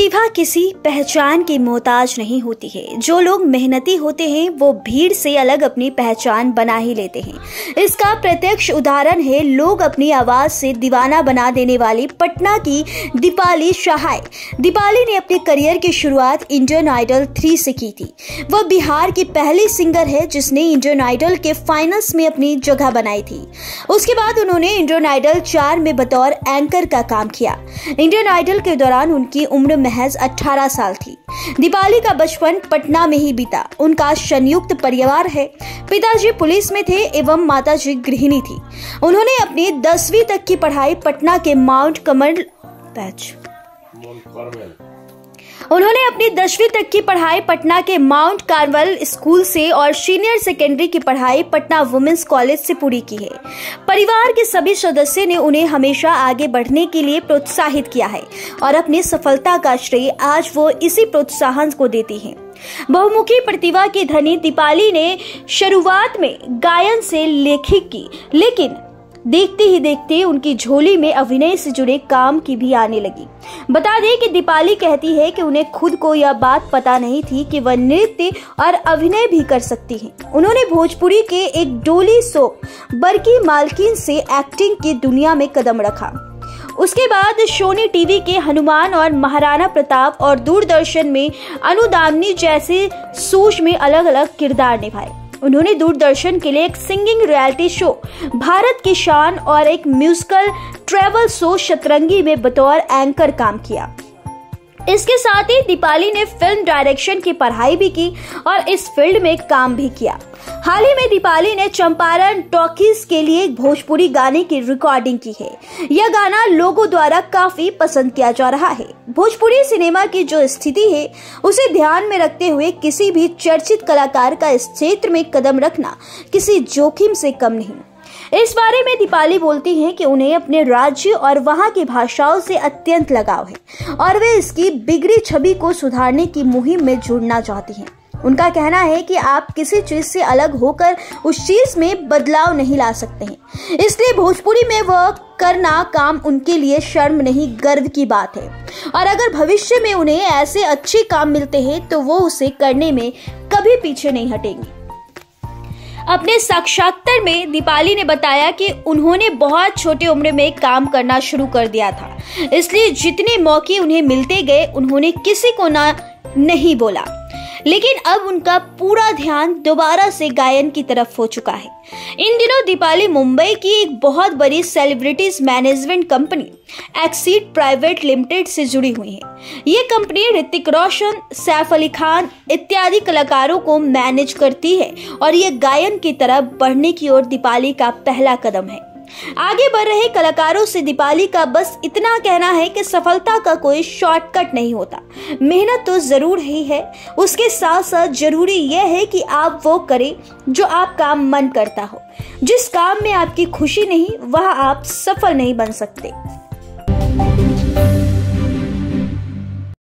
प्रतिभा किसी पहचान की मोहताज नहीं होती है। जो लोग मेहनती होते हैं वो भीड़ से अलग अपनी पहचान बना ही लेते हैं। इसका प्रत्यक्ष उदाहरण है लोग अपनी आवाज से दीवाना बना देने वाली पटना की दीपाली सहाय। दीपाली ने अपने करियर की शुरुआत इंडियन आइडल 3 से की थी। वह बिहार की पहली सिंगर है जिसने इंडियन आइडल के फाइनल्स में अपनी जगह बनाई थी। उसके बाद उन्होंने इंडियन आइडल 4 में बतौर एंकर का काम किया। इंडियन आइडल के दौरान उनकी उम्र महज 18 साल थी। दीपाली का बचपन पटना में ही बीता। उनका संयुक्त परिवार है। पिताजी पुलिस में थे एवं माताजी गृहिणी थी। उन्होंने अपनी 10वीं तक की पढ़ाई पटना के माउंट कार्मल स्कूल से और सीनियर सेकेंडरी की पढ़ाई पटना वुमेन्स कॉलेज से पूरी की है। परिवार के सभी सदस्य ने उन्हें हमेशा आगे बढ़ने के लिए प्रोत्साहित किया है और अपनी सफलता का श्रेय आज वो इसी प्रोत्साहन को देती हैं। बहुमुखी प्रतिभा की धनी दीपाली ने शुरुआत में गायन से लेखक की, लेकिन देखते ही देखते उनकी झोली में अभिनय से जुड़े काम की भी आने लगी। बता दें कि दीपाली कहती है कि उन्हें खुद को यह बात पता नहीं थी कि वह नृत्य और अभिनय भी कर सकती हैं। उन्होंने भोजपुरी के एक डोली शो बरकी मालकिन से एक्टिंग की दुनिया में कदम रखा। उसके बाद सोनी टीवी के हनुमान और महाराणा प्रताप और दूरदर्शन में अनुदामनी जैसे शोज में अलग अलग किरदार निभाए। उन्होंने दूरदर्शन के लिए एक सिंगिंग रियलिटी शो भारत की शान और एक म्यूजिकल ट्रैवल शो शतरंगी में बतौर एंकर काम किया। इसके साथ ही दीपाली ने फिल्म डायरेक्शन की पढ़ाई भी की और इस फील्ड में काम भी किया। हाल ही में दीपाली ने चंपारण टॉकीज के लिए एक भोजपुरी गाने की रिकॉर्डिंग की है। यह गाना लोगों द्वारा काफी पसंद किया जा रहा है। भोजपुरी सिनेमा की जो स्थिति है उसे ध्यान में रखते हुए किसी भी चर्चित कलाकार का इस क्षेत्र में कदम रखना किसी जोखिम से कम नहीं। इस बारे में दीपाली बोलती हैं कि उन्हें अपने राज्य और वहां की भाषाओं से अत्यंत लगाव है और वे इसकी बिगड़ी छवि को सुधारने की मुहिम में जुड़ना चाहती हैं। उनका कहना है कि आप किसी चीज से अलग होकर उस चीज में बदलाव नहीं ला सकते हैं, इसलिए भोजपुरी में वह करना काम उनके लिए शर्म नहीं गर्व की बात है और अगर भविष्य में उन्हें ऐसे अच्छे काम मिलते हैं तो वो उसे करने में कभी पीछे नहीं हटेंगी। अपने साक्षात्कार में दीपाली ने बताया कि उन्होंने बहुत छोटे उम्र में काम करना शुरू कर दिया था, इसलिए जितने मौके उन्हें मिलते गए उन्होंने किसी को नहीं बोला, लेकिन अब उनका पूरा ध्यान दोबारा से गायन की तरफ हो चुका है। इन दिनों दीपाली मुंबई की एक बहुत बड़ी celebrities management company exceed private limited से जुड़ी हुई है। ये कंपनी ऋतिक रोशन, सैफ अली खान इत्यादि कलाकारों को मैनेज करती है और ये गायन की तरफ बढ़ने की ओर दीपाली का पहला कदम है। आगे बढ़ रहे कलाकारों से दीपाली का बस इतना कहना है कि सफलता का कोई शॉर्टकट नहीं होता। मेहनत तो जरूर ही है, उसके साथ साथ जरूरी यह है कि आप वो करें जो आपका मन करता हो। जिस काम में आपकी खुशी नहीं वह आप सफल नहीं बन सकते।